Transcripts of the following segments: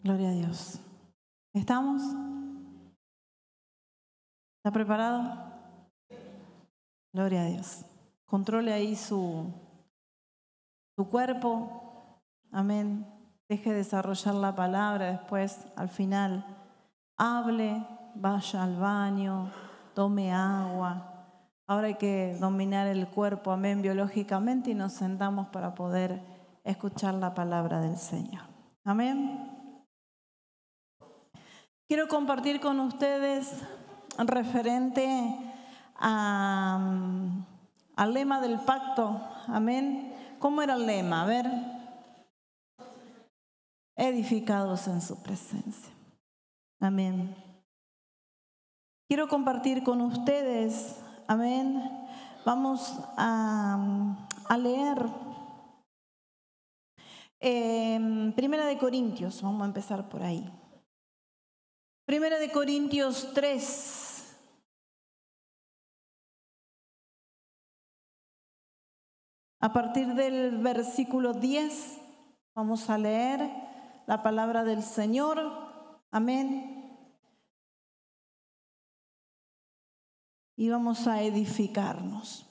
Gloria a Dios. ¿Estamos? ¿Está preparado? Gloria a Dios. Controle ahí su cuerpo. Amén. Deje desarrollar la palabra después, al final. Hable, vaya al baño, tome agua. Ahora hay que dominar el cuerpo, amén, biológicamente, y nos sentamos para poder escuchar la palabra del Señor. Amén. Quiero compartir con ustedes referente al lema del pacto. Amén. ¿Cómo era el lema? A ver. Edificados en su presencia. Amén. Quiero compartir con ustedes, amén. Vamos a leer Primera de Corintios, vamos a empezar por ahí. Primera de Corintios 3. A partir del versículo 10 vamos a leer la palabra del Señor. Amén. Y vamos a edificarnos.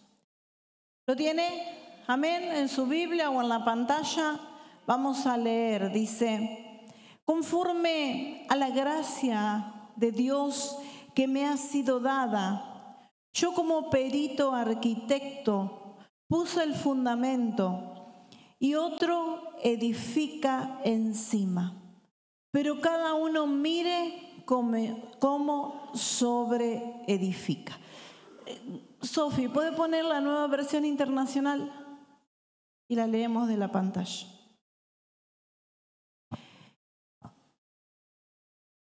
¿Lo tiene? Amén. En su Biblia o en la pantalla vamos a leer. Dice: conforme a la gracia de Dios que me ha sido dada, yo como perito arquitecto puse el fundamento y otro edifica encima. Pero cada uno mire cómo sobre edifica. Sofi, ¿puede poner la Nueva Versión Internacional? Y la leemos de la pantalla.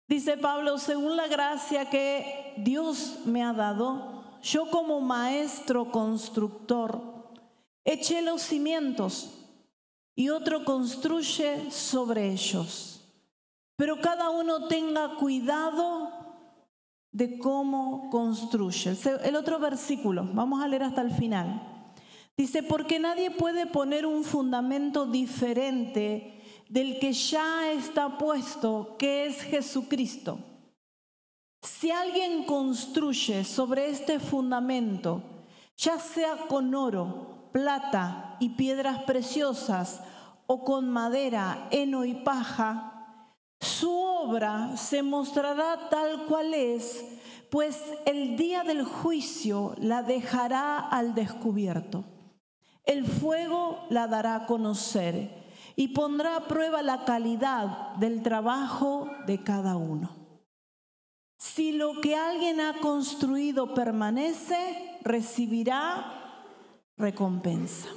Dice Pablo: según la gracia que Dios me ha dado, yo como maestro constructor eché los cimientos y otro construye sobre ellos. Pero cada uno tenga cuidado de cómo construye. El otro versículo, vamos a leer hasta el final. Dice: porque nadie puede poner un fundamento diferente del que ya está puesto, que es Jesucristo. Si alguien construye sobre este fundamento, ya sea con oro, plata y piedras preciosas, o con madera, heno y paja, su obra se mostrará tal cual es, pues el día del juicio la dejará al descubierto. El fuego la dará a conocer y pondrá a prueba la calidad del trabajo de cada uno. Si lo que alguien ha construido permanece, recibirá recompensa.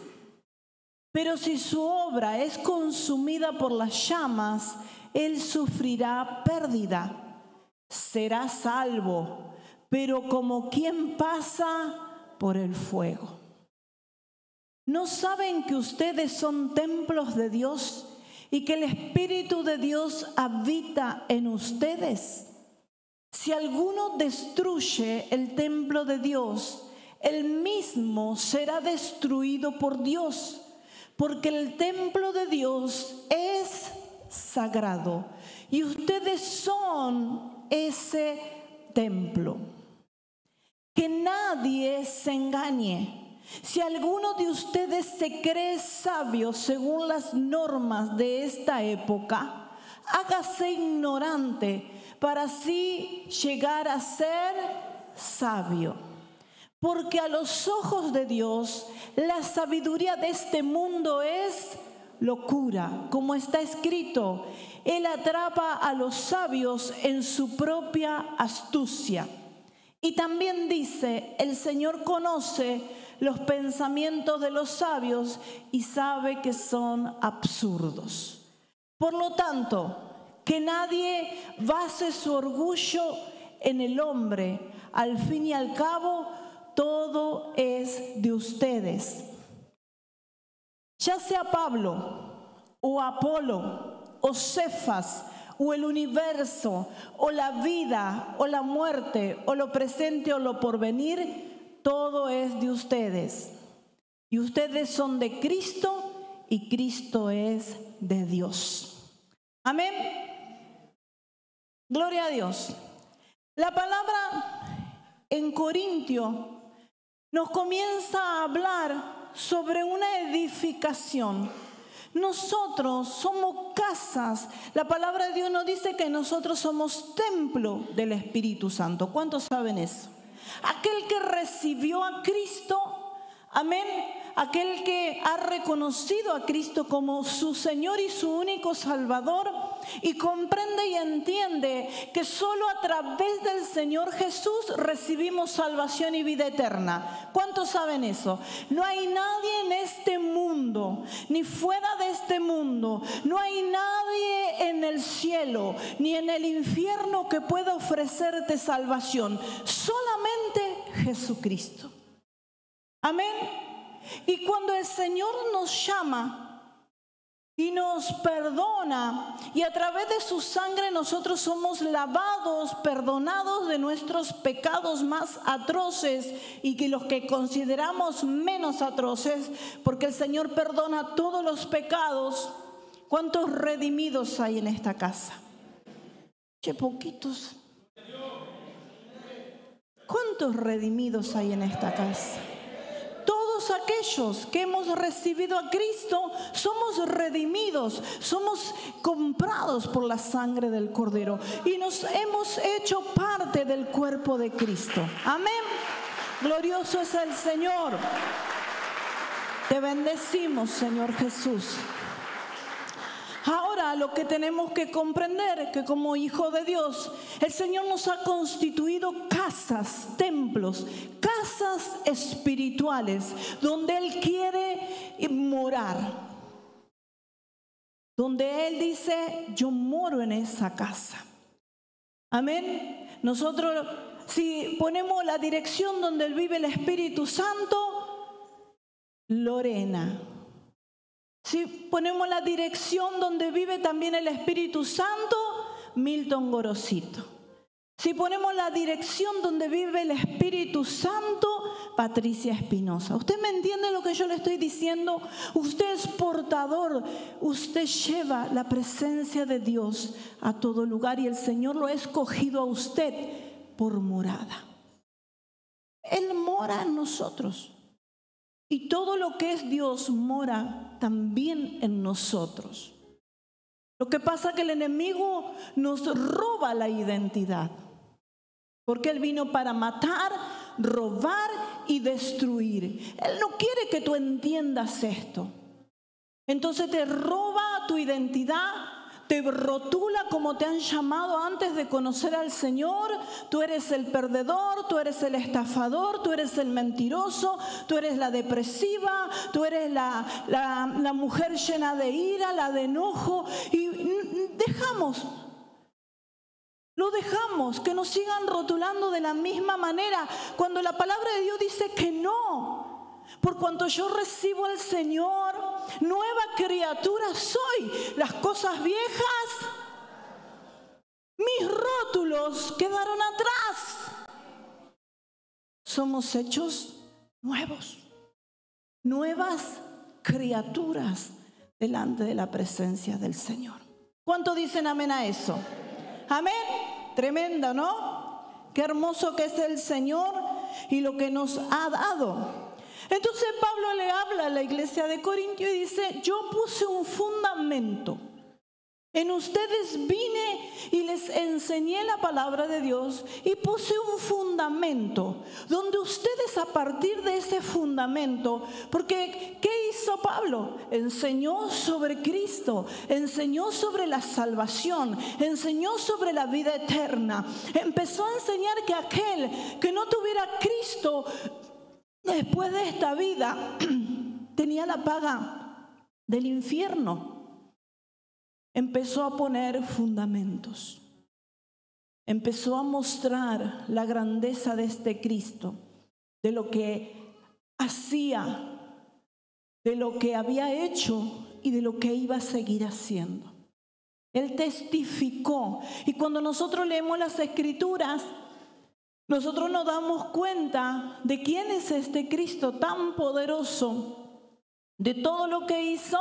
Pero si su obra es consumida por las llamas, él sufrirá pérdida. Será salvo, pero como quien pasa por el fuego. ¿No saben que ustedes son templos de Dios y que el Espíritu de Dios habita en ustedes? Si alguno destruye el templo de Dios, él mismo será destruido por Dios, porque el templo de Dios es sagrado y ustedes son ese templo. Que nadie se engañe. Si alguno de ustedes se cree sabio según las normas de esta época, hágase ignorante para así llegar a ser sabio. Porque a los ojos de Dios, la sabiduría de este mundo es locura, como está escrito: Él atrapa a los sabios en su propia astucia. Y también dice: el Señor conoce los pensamientos de los sabios y sabe que son absurdos. Por lo tanto, que nadie base su orgullo en el hombre. Al fin y al cabo, todo es de ustedes. Ya sea Pablo o Apolo o Cefas o el universo o la vida o la muerte o lo presente o lo porvenir, todo es de ustedes. Y ustedes son de Cristo y Cristo es de Dios. Amén. Gloria a Dios. La palabra en Corintio nos comienza a hablar sobre una edificación. Nosotros somos casas. La palabra de Dios nos dice que nosotros somos templo del Espíritu Santo. ¿Cuántos saben eso? Aquel que recibió a Cristo, amén, aquel que ha reconocido a Cristo como su Señor y su único Salvador, y comprende y entiende que solo a través del Señor Jesús recibimos salvación y vida eterna. ¿Cuántos saben eso? No hay nadie en este mundo, ni fuera de este mundo, no hay nadie en el cielo, ni en el infierno que pueda ofrecerte salvación. Solamente Jesucristo. Amén. Y cuando el Señor nos llama y nos perdona, y a través de su sangre nosotros somos lavados, perdonados de nuestros pecados más atroces y que los que consideramos menos atroces, porque el Señor perdona todos los pecados. ¿Cuántos redimidos hay en esta casa? Che, poquitos. ¿Cuántos redimidos hay en esta casa? Todos aquellos que hemos recibido a Cristo somos redimidos, somos comprados por la sangre del Cordero y nos hemos hecho parte del cuerpo de Cristo. Amén. Glorioso es el Señor. Te bendecimos, Señor Jesús. Ahora lo que tenemos que comprender es que como hijo de Dios, el Señor nos ha constituido casas, templos, casas espirituales, donde Él quiere morar. Donde Él dice, yo moro en esa casa. Amén. Nosotros, si ponemos la dirección donde vive el Espíritu Santo, Lorena. Si ponemos la dirección donde vive también el Espíritu Santo, Milton Gorosito. Si ponemos la dirección donde vive el Espíritu Santo, Patricia Espinosa. ¿Usted me entiende lo que yo le estoy diciendo? Usted es portador, usted lleva la presencia de Dios a todo lugar y el Señor lo ha escogido a usted por morada. Él mora en nosotros. Y todo lo que es Dios mora también en nosotros. Lo que pasa es que el enemigo nos roba la identidad. Porque Él vino para matar, robar y destruir. Él no quiere que tú entiendas esto. Entonces te roba tu identidad. Te rotula como te han llamado antes de conocer al Señor. Tú eres el perdedor, tú eres el estafador, tú eres el mentiroso, tú eres la depresiva, tú eres la mujer llena de ira, la de enojo. Y lo dejamos que nos sigan rotulando de la misma manera, cuando la palabra de Dios dice que no. Por cuanto yo recibo al Señor, nueva criatura soy. Las cosas viejas, mis rótulos quedaron atrás. Somos hechos nuevos, nuevas criaturas delante de la presencia del Señor. ¿Cuánto dicen amén a eso? Amén. Tremendo, ¿no? Qué hermoso que es el Señor y lo que nos ha dado. Entonces Pablo le habla a la iglesia de Corintio y dice, yo puse un fundamento. En ustedes vine y les enseñé la palabra de Dios y puse un fundamento donde ustedes a partir de ese fundamento, porque ¿qué hizo Pablo? Enseñó sobre Cristo, enseñó sobre la salvación, enseñó sobre la vida eterna. Empezó a enseñar que aquel que no tuviera Cristo después de esta vida tenía la paga del infierno. Empezó a poner fundamentos. Empezó a mostrar la grandeza de este Cristo, de lo que hacía, de lo que había hecho y de lo que iba a seguir haciendo. Él testificó. Y cuando nosotros leemos las Escrituras, nosotros nos damos cuenta de quién es este Cristo tan poderoso, de todo lo que hizo,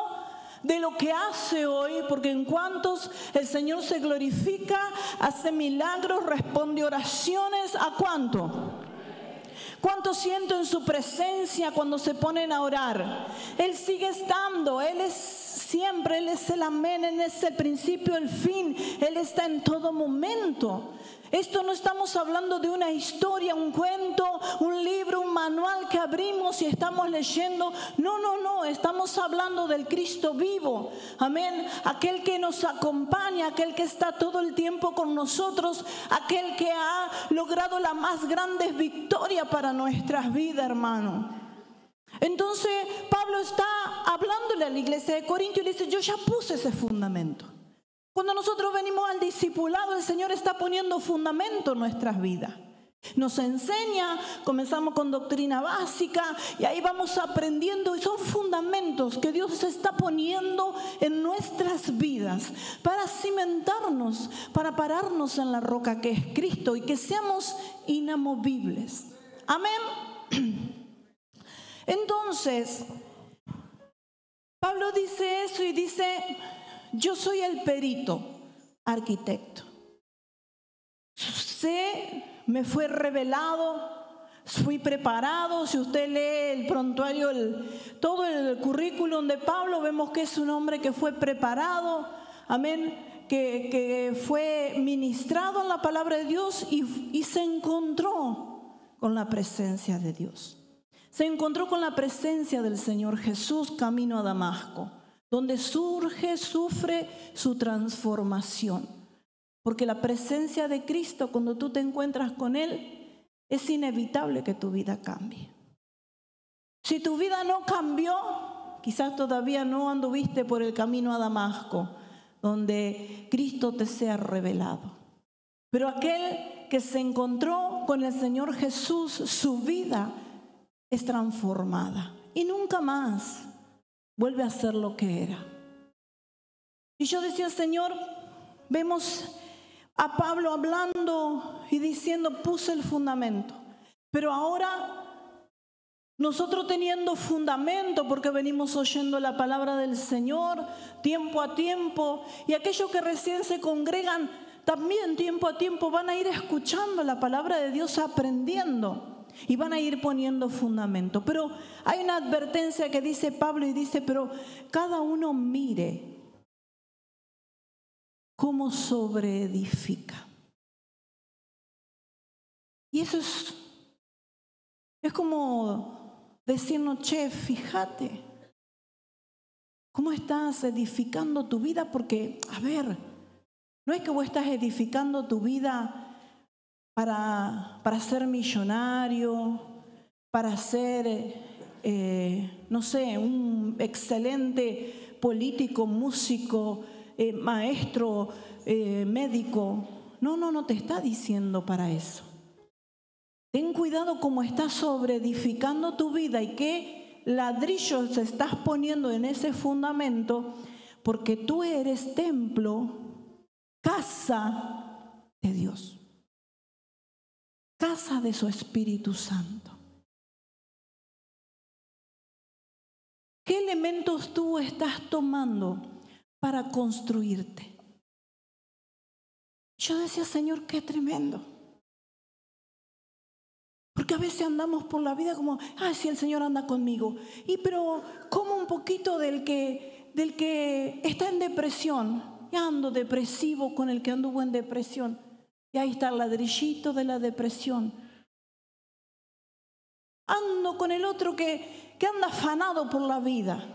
de lo que hace hoy, porque en cuantos el Señor se glorifica, hace milagros, responde oraciones. ¿A cuánto? ¿Cuánto siento en su presencia cuando se ponen a orar? Él sigue estando, Él es siempre, Él es el amén, Él es el principio, el fin, Él está en todo momento. Esto no estamos hablando de una historia, un cuento, un libro, un manual que abrimos y estamos leyendo. No, estamos hablando del Cristo vivo. Amén. Aquel que nos acompaña, aquel que está todo el tiempo con nosotros, aquel que ha logrado la más grande victoria para nuestras vidas, hermano. Entonces Pablo está hablándole a la iglesia de Corinto y le dice: yo ya puse ese fundamento. Cuando nosotros venimos al discipulado, el Señor está poniendo fundamento en nuestras vidas. Nos enseña, comenzamos con doctrina básica y ahí vamos aprendiendo, y son fundamentos que Dios está poniendo en nuestras vidas para cimentarnos, para pararnos en la roca que es Cristo y que seamos inamovibles. Amén. Entonces, Pablo dice eso y dice: yo soy el perito, arquitecto. Me fue revelado, fui preparado. Si usted lee el prontuario, todo el currículum de Pablo, vemos que es un hombre que fue preparado, amén, que fue ministrado en la palabra de Dios y se encontró con la presencia de Dios. Se encontró con la presencia del Señor Jesús camino a Damasco, donde sufre su transformación. Porque la presencia de Cristo, cuando tú te encuentras con Él, es inevitable que tu vida cambie. Si tu vida no cambió, quizás todavía no anduviste por el camino a Damasco, donde Cristo te sea revelado. Pero aquel que se encontró con el Señor Jesús, su vida es transformada y nunca más vuelve a ser lo que era. Y yo decía: Señor, vemos a Pablo hablando y diciendo: puse el fundamento. Pero ahora nosotros teniendo fundamento, porque venimos oyendo la palabra del Señor tiempo a tiempo, y aquellos que recién se congregan también tiempo a tiempo van a ir escuchando la palabra de Dios, aprendiendo. Y van a ir poniendo fundamento. Pero hay una advertencia que dice Pablo y dice: pero cada uno mire cómo sobreedifica. Y eso es como decirnos: che, fíjate cómo estás edificando tu vida. Porque, a ver, no es que vos estás edificando tu vida para ser millonario, para ser, no sé, un excelente político, músico, maestro, médico. No te está diciendo para eso. Ten cuidado cómo estás sobreedificando tu vida y qué ladrillos estás poniendo en ese fundamento, porque tú eres templo, casa de Dios. Casa de su Espíritu Santo. ¿Qué elementos tú estás tomando para construirte? Yo decía: Señor, qué tremendo. Porque a veces andamos por la vida como: si el Señor anda conmigo. Pero como un poquito del que está en depresión. Ya ando depresivo con el que anduvo en depresión. Y ahí está el ladrillito de la depresión. Ando con el otro que anda afanado por la vida.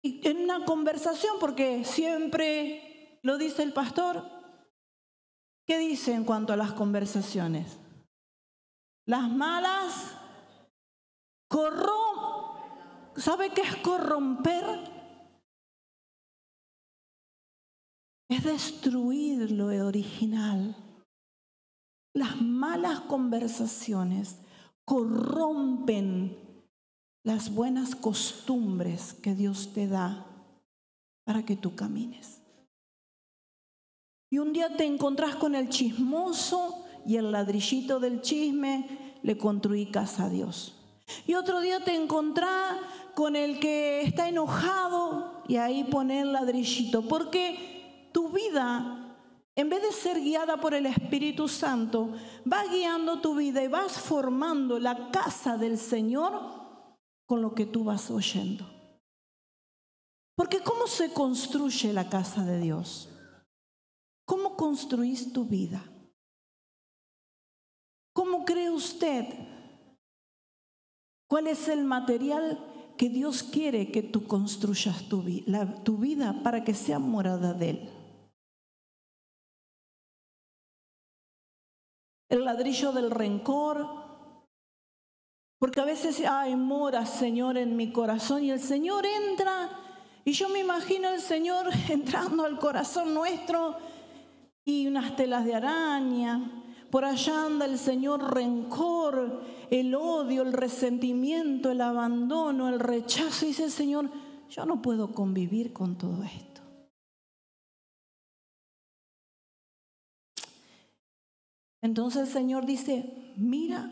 Y en una conversación, porque siempre lo dice el pastor, ¿qué dice en cuanto a las conversaciones? Las malas ¿sabe qué es corromper? Es destruir lo original. Las malas conversaciones corrompen las buenas costumbres que Dios te da para que tú camines. Y un día te encontrás con el chismoso y el ladrillito del chisme le construí casa a Dios. Y otro día te encontrás con el que está enojado y ahí poner el ladrillito, porque tu vida, en vez de ser guiada por el Espíritu Santo, va guiando tu vida y vas formando la casa del Señor con lo que tú vas oyendo. Porque ¿cómo se construye la casa de Dios? ¿Cómo construís tu vida? ¿Cómo cree usted? ¿Cuál es el material que Dios quiere que tú construyas tu vida para que sea morada de Él? El ladrillo del rencor, porque a veces, mora Señor en mi corazón, y el Señor entra, y yo me imagino el Señor entrando al corazón nuestro y unas telas de araña. Por allá anda el Señor rencor, el odio, el resentimiento, el abandono, el rechazo. Y dice el Señor, yo no puedo convivir con todo esto. Entonces el Señor dice, mira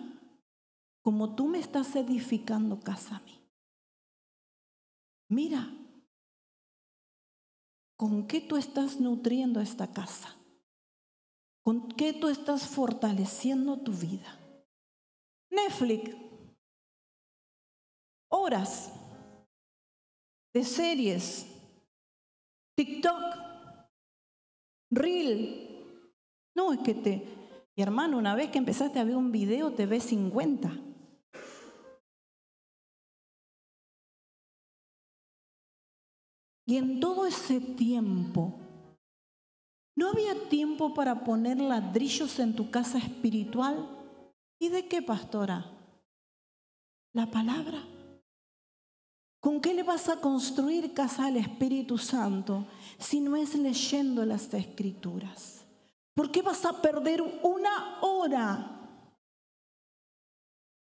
como tú me estás edificando casa a mí. Mira con qué tú estás nutriendo esta casa. ¿Con qué tú estás fortaleciendo tu vida? Netflix, horas de series, TikTok, Reel. No, es que mi hermano, una vez que empezaste a ver un video, te ves 50. Y en todo ese tiempo, ¿no había tiempo para poner ladrillos en tu casa espiritual? ¿Y de qué, pastora? La palabra. ¿Con qué le vas a construir casa al Espíritu Santo si no es leyendo las Escrituras? ¿Por qué vas a perder una hora?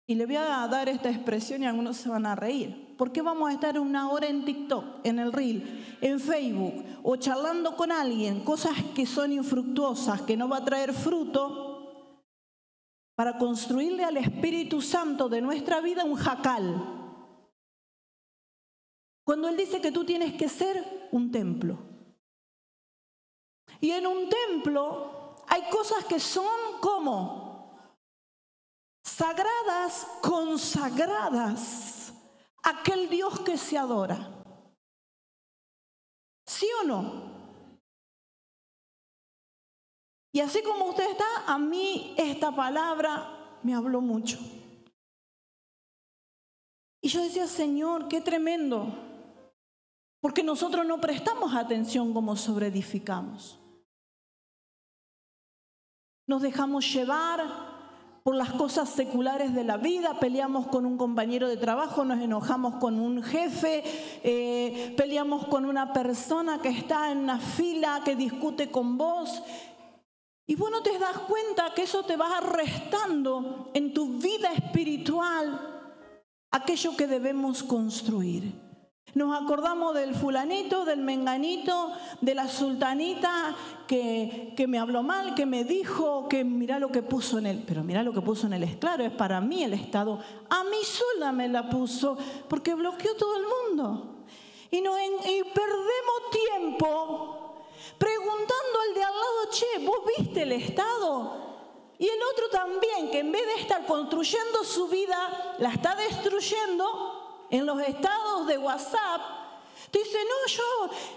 Y le voy a dar esta expresión y algunos se van a reír. ¿Por qué vamos a estar una hora en TikTok, en el Reel, en Facebook o charlando con alguien, cosas que son infructuosas, que no va a traer fruto, para construirle al Espíritu Santo de nuestra vida un jacal? Cuando Él dice que tú tienes que ser un templo. Y en un templo hay cosas que son como sagradas, consagradas a aquel Dios que se adora. ¿Sí o no? Y así como usted está, a mí esta palabra me habló mucho. Y yo decía, Señor, qué tremendo. Porque nosotros no prestamos atención como sobreedificamos. Nos dejamos llevar por las cosas seculares de la vida, peleamos con un compañero de trabajo, nos enojamos con un jefe, peleamos con una persona que está en una fila, que discute con vos. Y vos no te das cuenta que eso te va restando en tu vida espiritual aquello que debemos construir. Nos acordamos del fulanito, del menganito, de la sultanita que me habló mal, que me dijo que mira lo que puso en él. Pero mira lo que puso en él, es claro, es para mí el Estado. A mí sola me la puso porque bloqueó todo el mundo. Y perdemos tiempo preguntando al de al lado, che, ¿vos viste el Estado? Y el otro también, que en vez de estar construyendo su vida, la está destruyendo. En los estados de WhatsApp, te dice,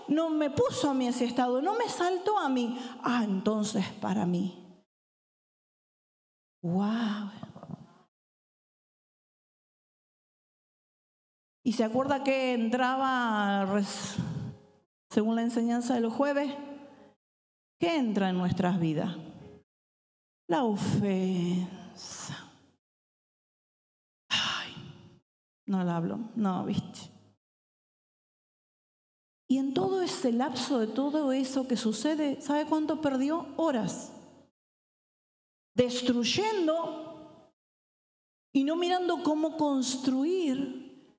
no me puso a mí ese estado, no me saltó a mí. Entonces para mí. ¡Wow! ¿Y se acuerda que entraba, según la enseñanza del jueves? ¿Qué entra en nuestras vidas? La ofensa. No la hablo, no, viste. Y en todo ese lapso de todo eso que sucede, ¿sabe cuánto perdió? Horas. Destruyendo y no mirando cómo construir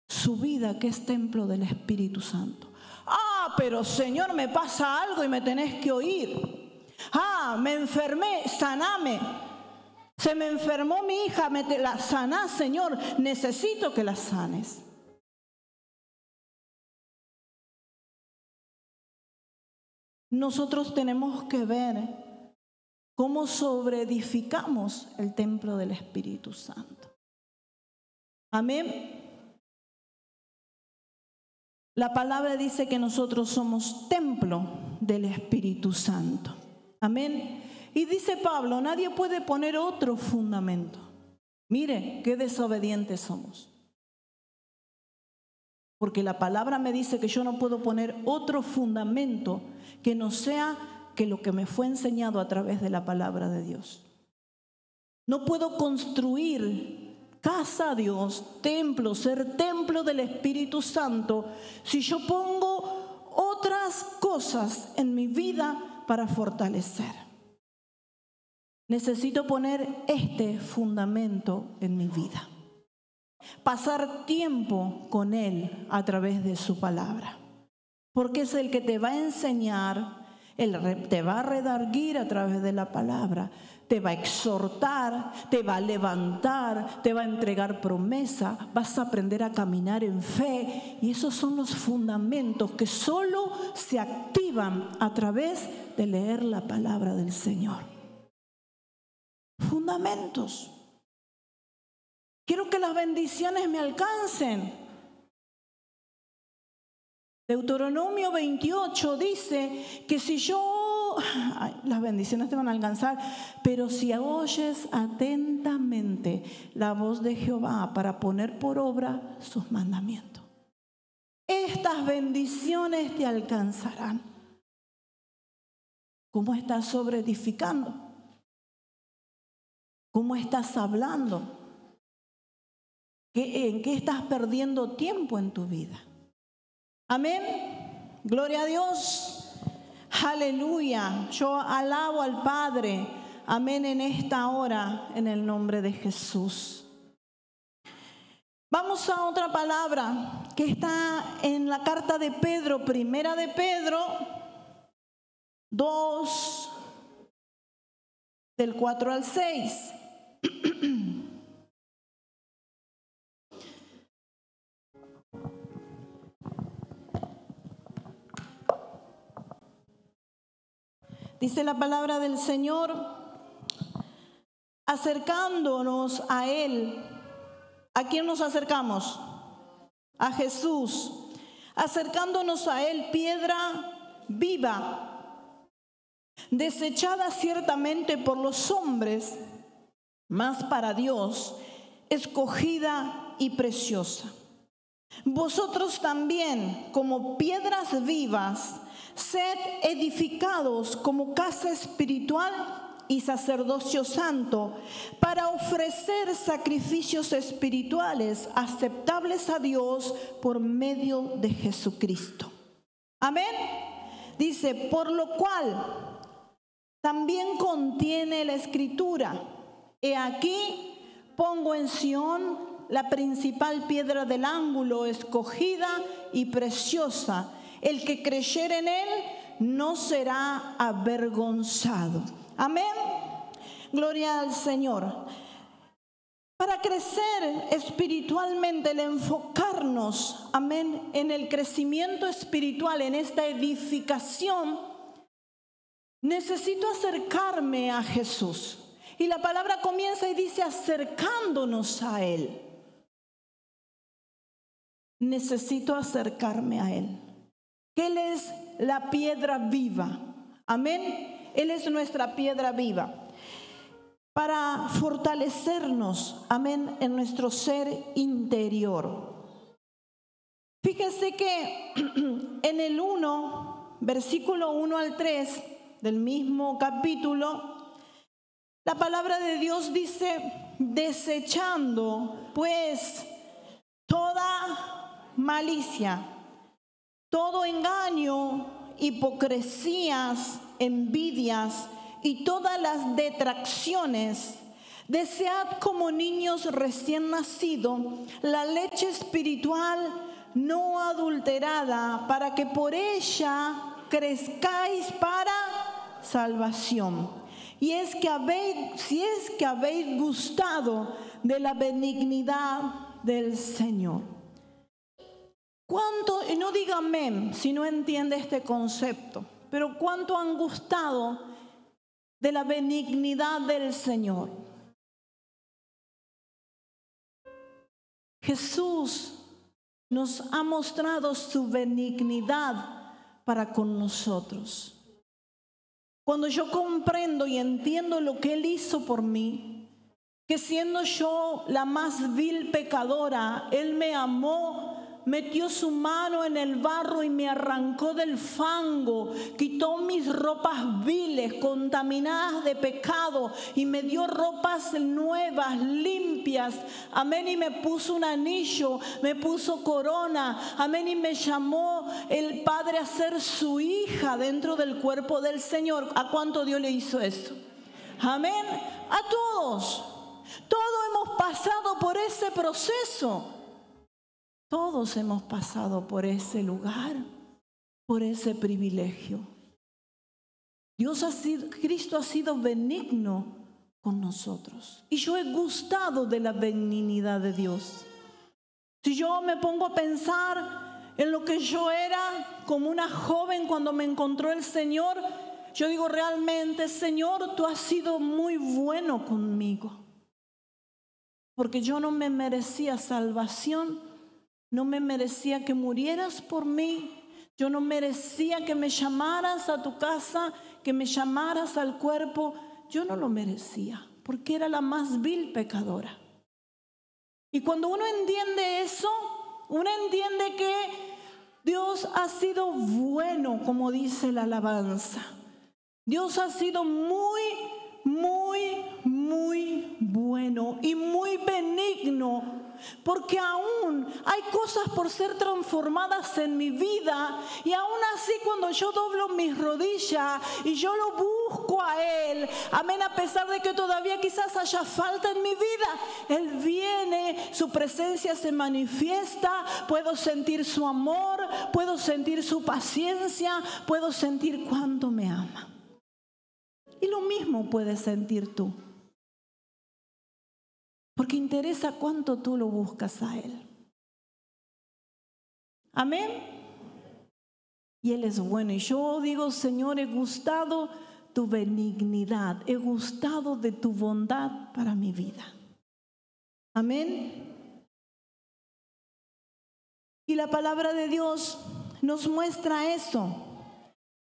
su vida, que es templo del Espíritu Santo. Pero Señor, me pasa algo y me tenés que oír. Me enfermé, saname. Se me enfermó mi hija, la sanás, Señor, necesito que la sanes. nosotros tenemos que ver cómo sobreedificamos el templo del Espíritu Santo. Amén. La palabra dice que nosotros somos templo del Espíritu Santo. Amén. Y dice Pablo, nadie puede poner otro fundamento. Mire, qué desobedientes somos. Porque la palabra me dice que yo no puedo poner otro fundamento que no sea que lo que me fue enseñado a través de la palabra de Dios. No puedo construir casa a Dios, templo, ser templo del Espíritu Santo, si yo pongo otras cosas en mi vida para fortalecer. Necesito poner este fundamento en mi vida. Pasar tiempo con Él a través de su palabra. Porque es el que te va a enseñar, Él te va a redarguir a través de la palabra, te va a exhortar, te va a levantar, te va a entregar promesa, vas a aprender a caminar en fe. Y esos son los fundamentos que solo se activan a través de leer la palabra del Señor. Fundamentos. Quiero que las bendiciones me alcancen. Deuteronomio 28 dice que si yo, las bendiciones te van a alcanzar, pero si oyes atentamente la voz de Jehová para poner por obra sus mandamientos, estas bendiciones te alcanzarán. ¿Cómo estás sobreedificando? ¿Cómo estás hablando? ¿En qué estás perdiendo tiempo en tu vida? Amén. Gloria a Dios. Aleluya. Yo alabo al Padre. Amén en esta hora, en el nombre de Jesús. Vamos a otra palabra que está en la carta de Pedro, primera de Pedro 2, del 4 al 6. Dice la palabra del Señor, acercándonos a Él. ¿A quién nos acercamos? A Jesús. Acercándonos a Él, piedra viva, desechada ciertamente por los hombres, mas para Dios escogida y preciosa. Vosotros también, como piedras vivas, sed edificados como casa espiritual y sacerdocio santo, para ofrecer sacrificios espirituales aceptables a Dios por medio de Jesucristo. Amén. Dice, por lo cual también contiene la Escritura: he aquí, pongo en Sión la principal piedra del ángulo, escogida y preciosa. El que creyere en Él no será avergonzado. Amén. Gloria al Señor. Para crecer espiritualmente, el enfocarnos, amén, en el crecimiento espiritual, en esta edificación, necesito acercarme a Jesús. Y la palabra comienza y dice acercándonos a Él. Necesito acercarme a Él. Que Él es la piedra viva. Amén. Él es nuestra piedra viva. Para fortalecernos, amén, en nuestro ser interior. Fíjese que en el 1, versículo 1 al 3 del mismo capítulo, la palabra de Dios dice, desechando pues toda malicia, todo engaño, hipocresías, envidias y todas las detracciones, desead como niños recién nacidos la leche espiritual no adulterada, para que por ella crezcáis para salvación. Y es que si es que habéis gustado de la benignidad del Señor. ¿Cuánto? Y no diga amén si no entiende este concepto. pero cuánto han gustado de la benignidad del Señor. Jesús nos ha mostrado su benignidad para con nosotros. Cuando yo comprendo y entiendo lo que Él hizo por mí, que siendo yo la más vil pecadora, Él me amó, metió su mano en el barro y me arrancó del fango, quitó mis ropas viles, contaminadas de pecado, y me dio ropas nuevas, limpias, amén, y me puso un anillo, me puso corona, amén, y me llamó el Padre a ser su hija dentro del cuerpo del Señor. ¿A cuánto Dios le hizo eso? Amén. A todos. Todos hemos pasado por ese proceso. Todos hemos pasado por ese lugar, por ese privilegio. Cristo ha sido benigno con nosotros. Y yo he gustado de la benignidad de Dios. Si yo me pongo a pensar en lo que yo era como una joven cuando me encontró el Señor, yo digo realmente, Señor, tú has sido muy bueno conmigo. Porque yo no me merecía salvación. No me merecía que murieras por mí. Yo no merecía que me llamaras a tu casa, que me llamaras al cuerpo. Yo no lo merecía, porque era la más vil pecadora. Y cuando uno entiende eso, uno entiende que Dios ha sido bueno, como dice la alabanza. Dios ha sido muy, muy, muy bueno y muy benigno. Porque aún hay cosas por ser transformadas en mi vida, y aún así cuando yo doblo mis rodillas y yo lo busco a Él, amén, a pesar de que todavía quizás haya falta en mi vida, Él viene, su presencia se manifiesta, puedo sentir su amor, puedo sentir su paciencia, puedo sentir cuánto me ama. Y lo mismo puedes sentir tú. Porque interesa cuánto tú lo buscas a Él. Amén. Y Él es bueno. Y yo digo, Señor, he gustado tu benignidad. He gustado de tu bondad para mi vida. Amén. Y la palabra de Dios nos muestra eso.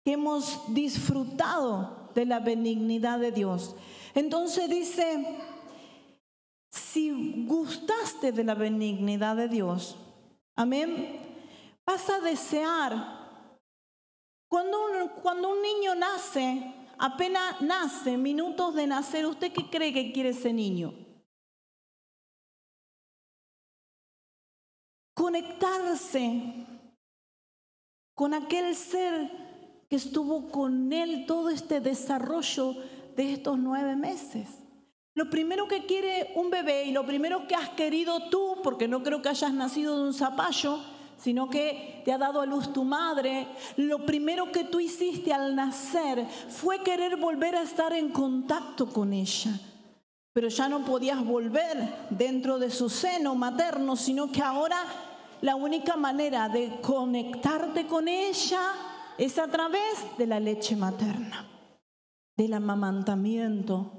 Que hemos disfrutado de la benignidad de Dios. Entonces dice, si gustaste de la benignidad de Dios, amén, vas a desear. Cuando un niño nace, apenas nace, minutos de nacer, ¿usted qué cree que quiere ese niño? Conectarse con aquel ser que estuvo con él todo este desarrollo de estos 9 meses. Lo primero que quiere un bebé y lo primero que has querido tú, porque no creo que hayas nacido de un zapallo, sino que te ha dado a luz tu madre, lo primero que tú hiciste al nacer fue querer volver a estar en contacto con ella. Pero ya no podías volver dentro de su seno materno, sino que ahora la única manera de conectarte con ella es a través de la leche materna, del amamantamiento.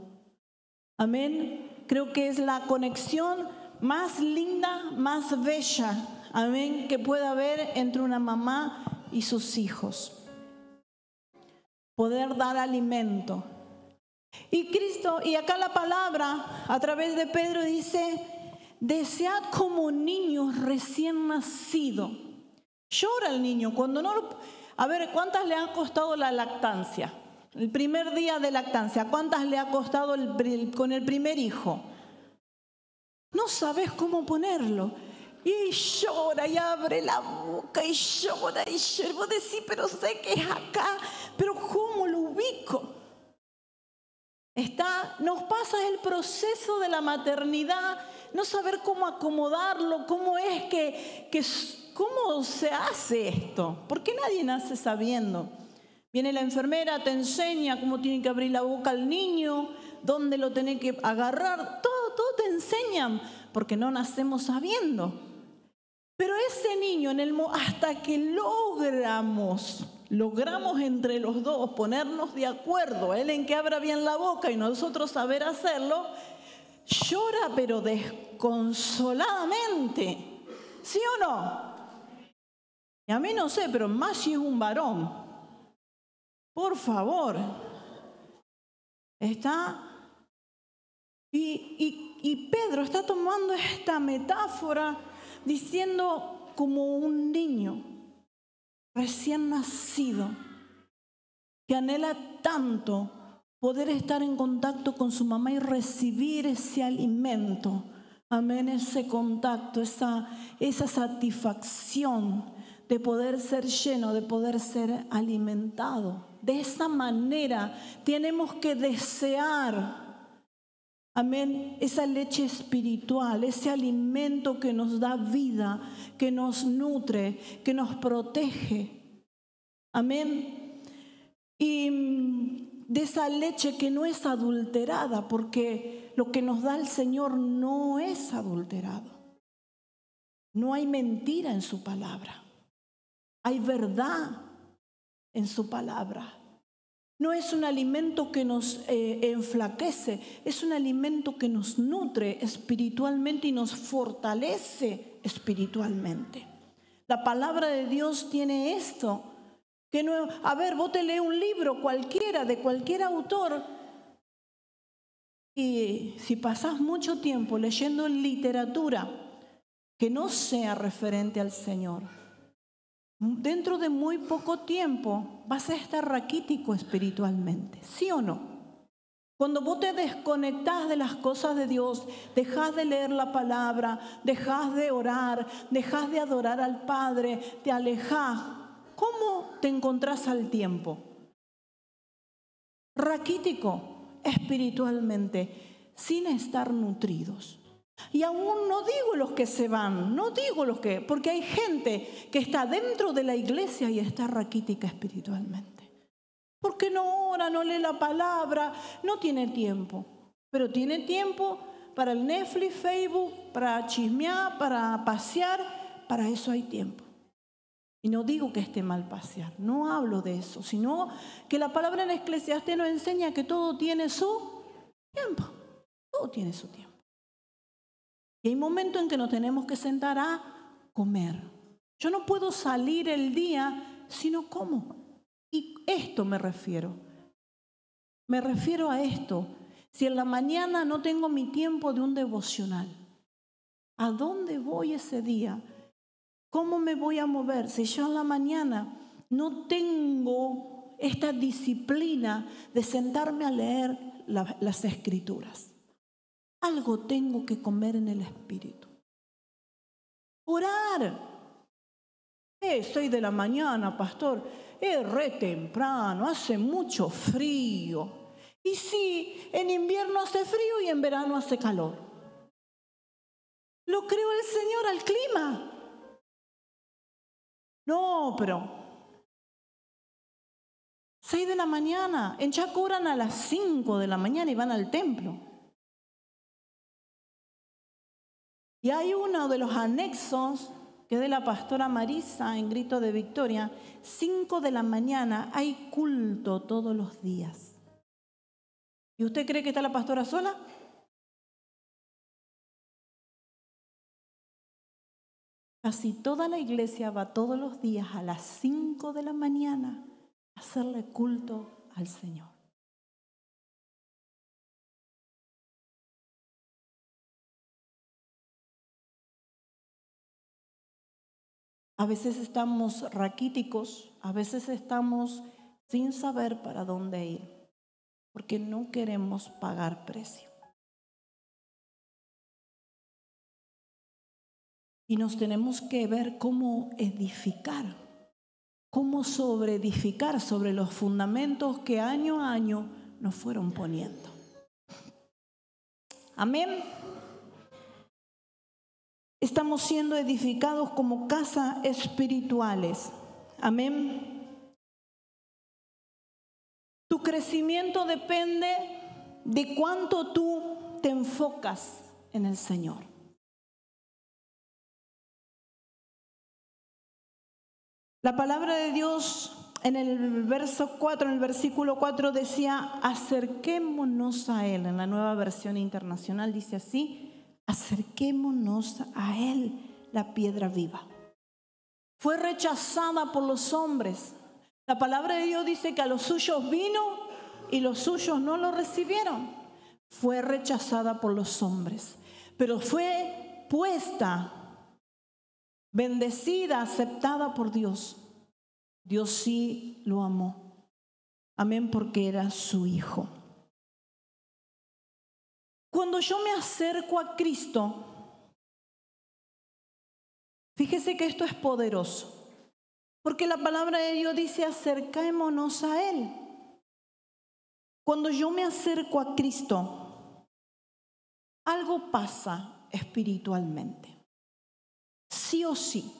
Amén. Creo que es la conexión más linda, más bella, amén, que pueda haber entre una mamá y sus hijos. Poder dar alimento. Y Cristo, y acá la palabra a través de Pedro dice, desead como niños recién nacidos. Llora el niño cuando no lo... A ver, ¿cuántas le ha costado la lactancia? El primer día de lactancia, ¿cuántas le ha costado con el primer hijo? No sabes cómo ponerlo. Y llora y abre la boca y llora y llora. Vos decís, pero sé que es acá, pero ¿cómo lo ubico? Nos pasa el proceso de la maternidad, no saber cómo acomodarlo, cómo se hace esto. ¿Por qué nadie nace sabiendo? Viene la enfermera, te enseña cómo tiene que abrir la boca al niño, dónde lo tiene que agarrar, todo te enseñan, porque no nacemos sabiendo. Pero ese niño, hasta que logramos logramos entre los dos ponernos de acuerdo, él en que abra bien la boca y nosotros saber hacerlo, llora pero desconsoladamente. ¿Sí o no? Y a mí no sé, pero más si es un varón. Por favor. Está. Y Pedro está tomando esta metáfora diciendo como un niño recién nacido que anhela tanto poder estar en contacto con su mamá y recibir ese alimento. Amén, ese contacto, esa satisfacción de poder ser lleno, de poder ser alimentado. De esa manera tenemos que desear, amén, esa leche espiritual, ese alimento que nos da vida, que nos nutre, que nos protege. Amén. Y de esa leche que no es adulterada, porque lo que nos da el Señor no es adulterado. No hay mentira en su palabra. Hay verdad en su palabra. No es un alimento que nos enflaquece, es un alimento que nos nutre espiritualmente y nos fortalece espiritualmente. La palabra de Dios tiene esto. Que no, a ver, vos te lees un libro cualquiera, de cualquier autor, y si pasás mucho tiempo leyendo literatura que no sea referente al Señor, dentro de muy poco tiempo vas a estar raquítico espiritualmente, ¿sí o no? Cuando vos te desconectás de las cosas de Dios, dejás de leer la palabra, dejás de orar, dejás de adorar al Padre, te alejás, ¿cómo te encontrás al tiempo? Raquítico espiritualmente, sin estar nutridos. Y aún no digo los que se van, no digo los que, porque hay gente que está dentro de la iglesia y está raquítica espiritualmente. Porque no ora, no lee la palabra, no tiene tiempo. Pero tiene tiempo para el Netflix, Facebook, para chismear, para pasear, para eso hay tiempo. Y no digo que esté mal pasear, no hablo de eso, sino que la palabra en Eclesiastés nos enseña que todo tiene su tiempo, todo tiene su tiempo. Y hay momentos en que nos tenemos que sentar a comer. Yo no puedo salir el día si no como. Y esto me refiero a esto. Si en la mañana no tengo mi tiempo de un devocional, ¿a dónde voy ese día? ¿Cómo me voy a mover si yo en la mañana no tengo esta disciplina de sentarme a leer las escrituras? Algo tengo que comer en el espíritu. Orar. Soy de la mañana, pastor. Es re temprano, hace mucho frío. Y sí, en invierno hace frío y en verano hace calor. Lo creó el Señor al clima. No, pero 6 de la mañana, en Chaco oran a las 5 de la mañana y van al templo. Y hay uno de los anexos que es de la pastora Marisa en Grito de Victoria, 5 de la mañana hay culto todos los días. ¿Y usted cree que está la pastora sola? Casi toda la iglesia va todos los días a las 5 de la mañana a hacerle culto al Señor. A veces estamos raquíticos, a veces estamos sin saber para dónde ir, porque no queremos pagar precio. Y nos tenemos que ver cómo edificar, cómo sobreedificar sobre los fundamentos que año a año nos fueron poniendo. Amén. Estamos siendo edificados como casas espirituales. Amén. Tu crecimiento depende de cuánto tú te enfocas en el Señor. La palabra de Dios en el verso 4, en el versículo 4 decía, acerquémonos a Él. En la Nueva Versión Internacional dice así, acerquémonos a Él, la piedra viva. Fue rechazada por los hombres. La palabra de Dios dice que a los suyos vino y los suyos no lo recibieron. Fue rechazada por los hombres, pero fue puesta, bendecida, aceptada por Dios. Dios sí lo amó. Amén, porque era su hijo. Cuando yo me acerco a Cristo, fíjese que esto es poderoso, porque la palabra de Dios dice, acerquémonos a Él. Cuando yo me acerco a Cristo, algo pasa espiritualmente. Sí o sí.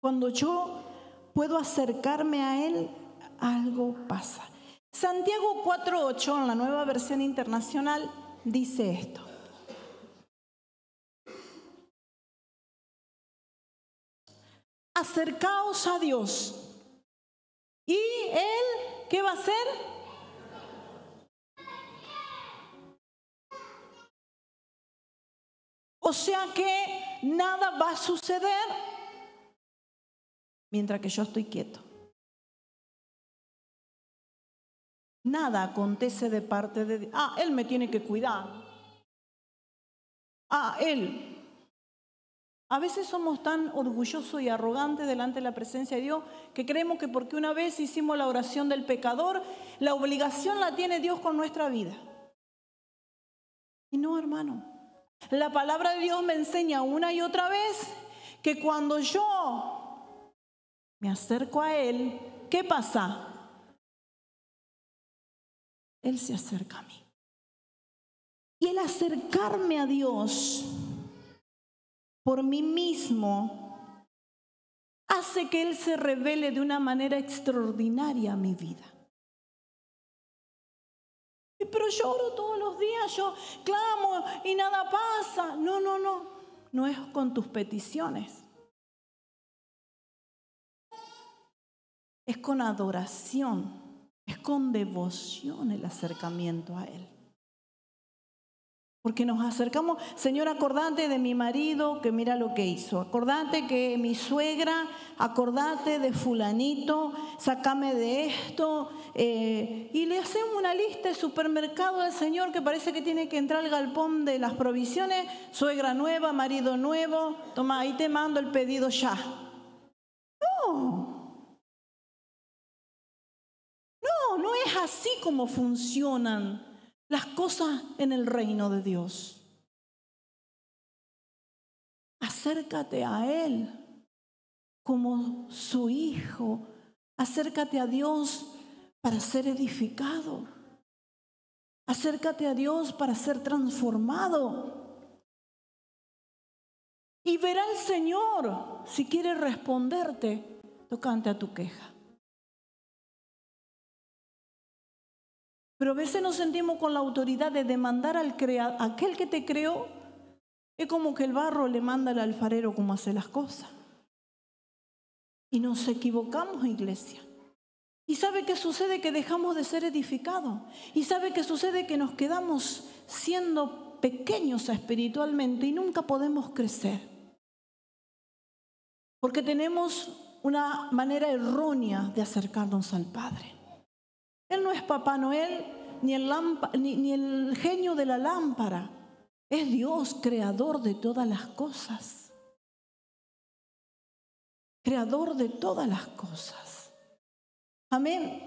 Cuando yo puedo acercarme a Él, algo pasa. Santiago 4:8, en la Nueva Versión Internacional, dice esto. Acercaos a Dios. ¿Y Él qué va a hacer? O sea que nada va a suceder mientras que yo estoy quieto. Nada acontece de parte de Dios. Él me tiene que cuidar. Él. A veces somos tan orgullosos y arrogantes delante de la presencia de Dios que creemos que porque una vez hicimos la oración del pecador, la obligación la tiene Dios con nuestra vida. Y no, hermano. La palabra de Dios me enseña una y otra vez que cuando yo me acerco a Él, ¿qué pasa? Él se acerca a mí. Y el acercarme a Dios por mí mismo hace que Él se revele de una manera extraordinaria a mi vida. Pero yo oro todos los días, yo clamo y nada pasa. No es con tus peticiones. Es con adoración, es con devoción el acercamiento a Él. Porque nos acercamos, Señor, acordate de mi marido que mira lo que hizo. Acordate que mi suegra, acordate de fulanito, sácame de esto. Y le hacemos una lista de supermercado al Señor que parece que tiene que entrar al galpón de las provisiones. Suegra nueva, marido nuevo. Toma, ahí te mando el pedido ya. No es así como funcionan las cosas en el reino de Dios. Acércate a Él como su hijo. Acércate a Dios para ser edificado. Acércate a Dios para ser transformado. Y verá el Señor si quiere responderte tocante a tu queja. Pero a veces nos sentimos con la autoridad de demandar al creador, aquel que te creó. Es como que el barro le manda al alfarero cómo hacer las cosas. Y nos equivocamos, iglesia. ¿Y sabe qué sucede? Que dejamos de ser edificados. ¿Y sabe qué sucede? Que nos quedamos siendo pequeños espiritualmente y nunca podemos crecer. Porque tenemos una manera errónea de acercarnos al Padre. Él no es Papá Noel ni el genio de la lámpara. Es Dios, creador de todas las cosas. Creador de todas las cosas. Amén.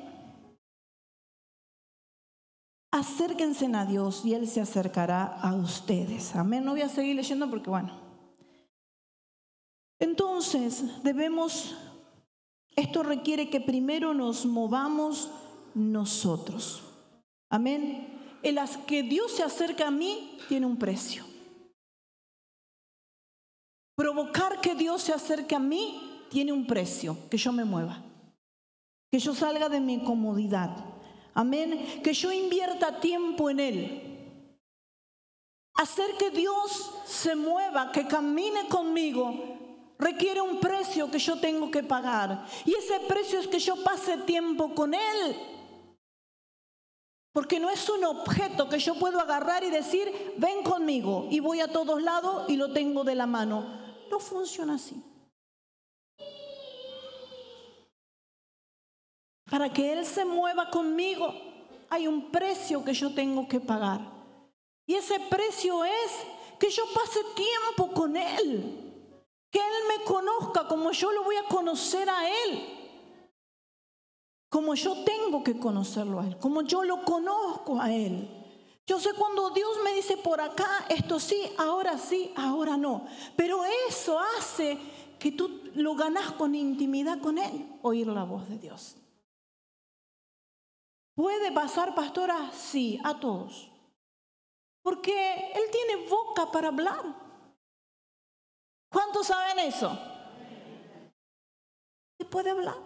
Acérquense a Dios y Él se acercará a ustedes. Amén. No voy a seguir leyendo porque Entonces esto requiere que primero nos movamos nosotros. Amén. Que Dios se acerque a mí tiene un precio. Provocar que Dios se acerque a mí tiene un precio. Que yo me mueva. Que yo salga de mi comodidad. Amén. Que yo invierta tiempo en Él. Hacer que Dios se mueva, que camine conmigo, requiere un precio que yo tengo que pagar. Y ese precio es que yo pase tiempo con Él. Porque no es un objeto que yo puedo agarrar y decir, ven conmigo, y voy a todos lados y lo tengo de la mano. No funciona así. Para que Él se mueva conmigo, hay un precio que yo tengo que pagar. Y ese precio es que yo pase tiempo con Él. Que Él me conozca como yo lo voy a conocer a Él. Como yo tengo que conocerlo a Él. Como yo lo conozco a Él. Yo sé cuando Dios me dice por acá, esto sí, ahora no. Pero eso hace que tú lo ganas con intimidad con Él. Oír la voz de Dios. ¿Puede pasar, pastora? Sí, a todos. Porque Él tiene boca para hablar. ¿Cuántos saben eso? Él puede hablar.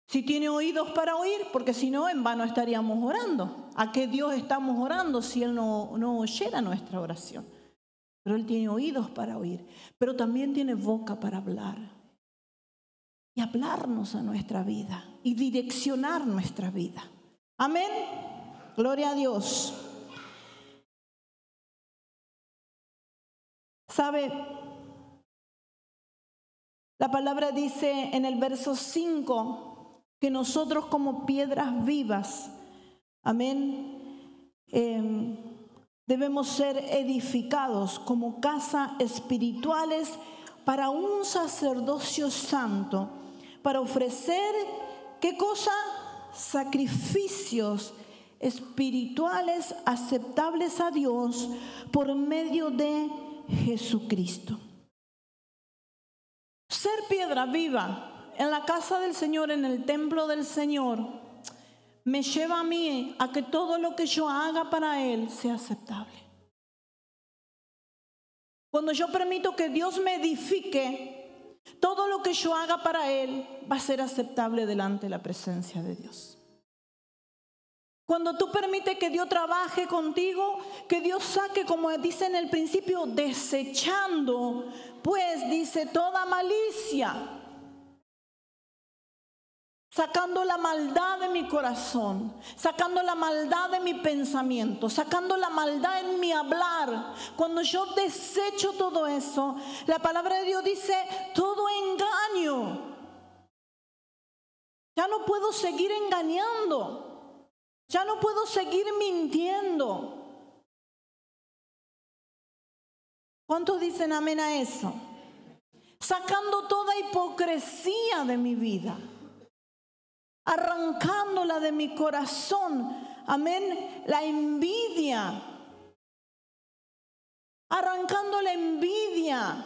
Si tiene oídos para oír, porque si no, en vano estaríamos orando. ¿A qué Dios estamos orando si Él no oyera nuestra oración? Pero Él tiene oídos para oír, pero también tiene boca para hablar. Y hablarnos a nuestra vida y direccionar nuestra vida. Amén. Gloria a Dios. ¿Sabe? La palabra dice en el verso 5 que nosotros como piedras vivas, amén, debemos ser edificados como casa espirituales para un sacerdocio santo, para ofrecer, ¿qué cosa? Sacrificios espirituales aceptables a Dios por medio de Jesucristo. Ser piedra viva en la casa del Señor, en el templo del Señor, me lleva a mí a que todo lo que yo haga para Él sea aceptable. Cuando yo permito que Dios me edifique, todo lo que yo haga para Él va a ser aceptable delante de la presencia de Dios. Cuando tú permites que Dios trabaje contigo, que Dios saque, como dice en el principio, desechando, pues dice toda malicia, sacando la maldad de mi corazón, sacando la maldad de mi pensamiento, sacando la maldad en mi hablar. Cuando yo desecho todo eso, la palabra de Dios dice todo engaño. Ya no puedo seguir engañando. Ya no puedo seguir mintiendo. ¿Cuántos dicen amén a eso? Sacando toda hipocresía de mi vida. Arrancándola de mi corazón, amén, la envidia, arrancando la envidia.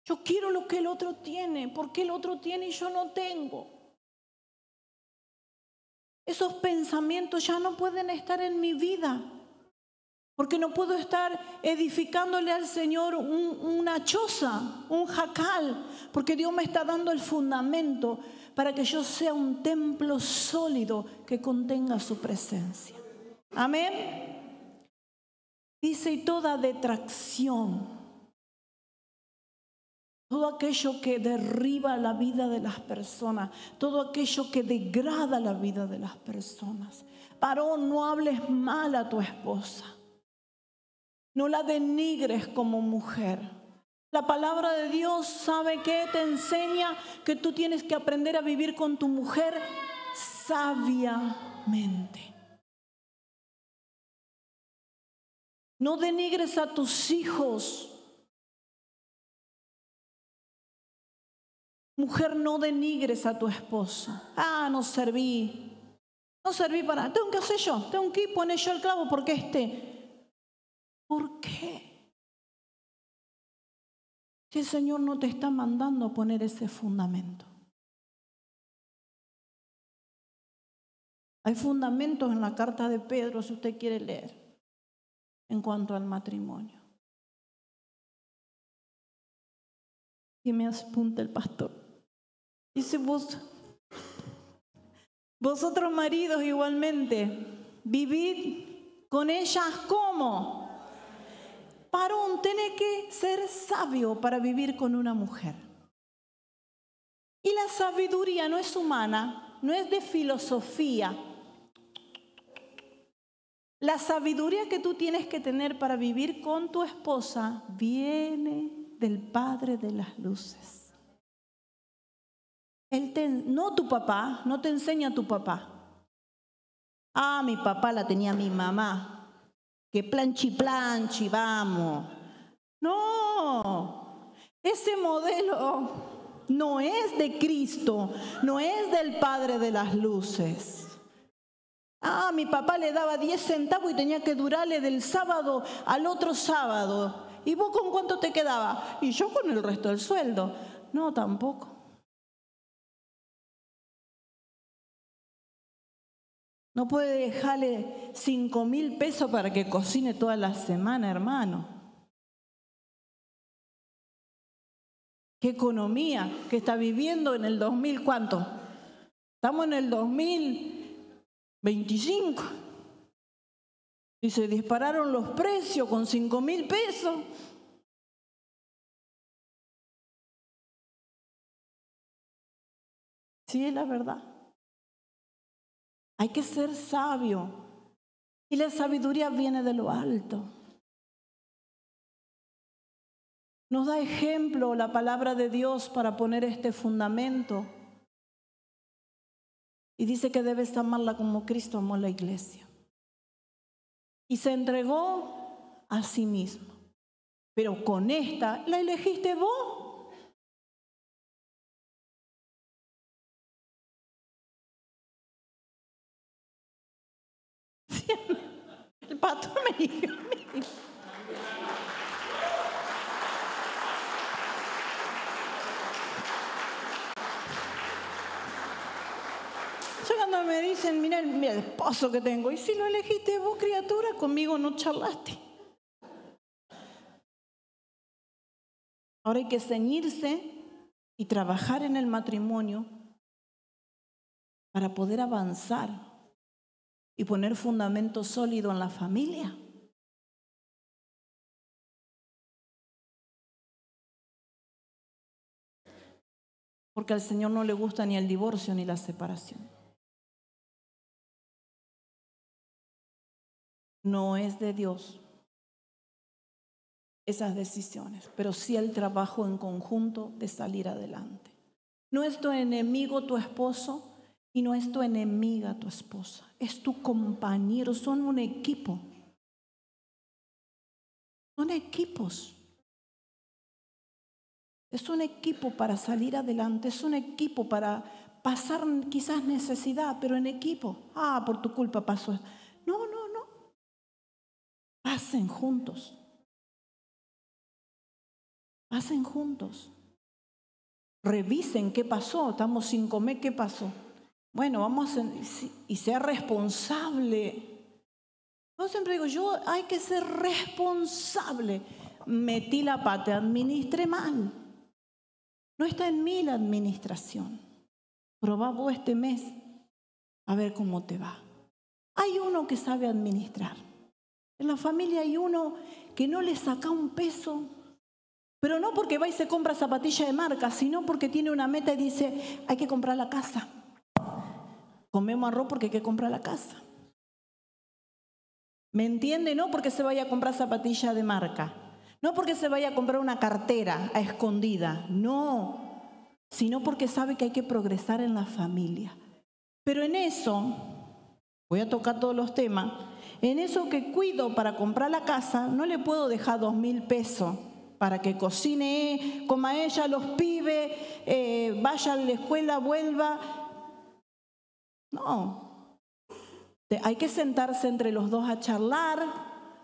Yo quiero lo que el otro tiene, porque el otro tiene y yo no tengo. Esos pensamientos ya no pueden estar en mi vida, porque no puedo estar edificándole al Señor una choza, un jacal, porque Dios me está dando el fundamento para que yo sea un templo sólido que contenga su presencia. Amén. Dice, y toda detracción, todo aquello que derriba la vida de las personas, todo aquello que degrada la vida de las personas. Varón, no hables mal a tu esposa. No la denigres como mujer. La palabra de Dios, ¿sabe qué? Te enseña que tú tienes que aprender a vivir con tu mujer sabiamente. No denigres a tus hijos. Mujer, no denigres a tu esposo. No serví. No serví para... Tengo que hacer yo. Tengo que poner yo el clavo porque ¿Por qué? Si el Señor no te está mandando a poner ese fundamento. Hay fundamentos en la carta de Pedro, si usted quiere leer, en cuanto al matrimonio. Y me apunta el pastor. Dice, vosotros maridos igualmente, vivid con ellas como varón, tiene que ser sabio para vivir con una mujer. Y la sabiduría no es humana, no es de filosofía. La sabiduría que tú tienes que tener para vivir con tu esposa viene del Padre de las luces. No tu papá, no te enseña tu papá. Ah, mi papá la tenía mi mamá. Que planchi, planchi, vamos. No, ese modelo no es de Cristo, no es del Padre de las luces. Ah, mi papá le daba 10 centavos y tenía que durarle del sábado al otro sábado. ¿Y vos con cuánto te quedaba? Y yo con el resto del sueldo. No, tampoco. No puede dejarle 5.000 pesos para que cocine toda la semana, hermano. ¿Qué economía que está viviendo en el 2000? ¿Cuánto? Estamos en el 2025. Y se dispararon los precios con 5.000 pesos. Sí, es la verdad. Hay que ser sabio. Y la sabiduría viene de lo alto. Nos da ejemplo la palabra de Dios para poner este fundamento. Y dice que debes amarla como Cristo amó la iglesia. Y se entregó a sí mismo. Pero con esta la elegiste vos. El pastor me dijo. Yo cuando me dicen, mira el esposo que tengo, y si lo elegiste vos, criatura, conmigo no charlaste. Ahora hay que ceñirse y trabajar en el matrimonio para poder avanzar y poner fundamento sólido en la familia. Porque al Señor no le gusta ni el divorcio ni la separación. No es de Dios esas decisiones, pero sí el trabajo en conjunto de salir adelante. No es tu enemigo tu esposo y no es tu enemiga tu esposa. Es tu compañero, son un equipo. Son equipos. Es un equipo para salir adelante, es un equipo para pasar quizás necesidad, pero en equipo. Ah, por tu culpa pasó. No, no, no. Pasen juntos. Pasen juntos. Revisen qué pasó. Estamos sin comer, ¿qué pasó? Bueno, vamos a y sea responsable. Yo siempre digo, hay que ser responsable. Metí la pata, administré mal. No está en mí la administración. Probá vos este mes a ver cómo te va. Hay uno que sabe administrar. En la familia hay uno que no le saca un peso, pero no porque va y se compra zapatilla de marca, sino porque tiene una meta y dice, hay que comprar la casa. Comemos arroz porque hay que comprar la casa. ¿Me entiende? No porque se vaya a comprar zapatilla de marca. No porque se vaya a comprar una cartera a escondida. No. Sino porque sabe que hay que progresar en la familia. Pero en eso, voy a tocar todos los temas, en eso que cuido para comprar la casa, no le puedo dejar 2.000 pesos para que cocine, coma ella, los pibes, vaya a la escuela, vuelva. No. Hay que sentarse entre los dos a charlar,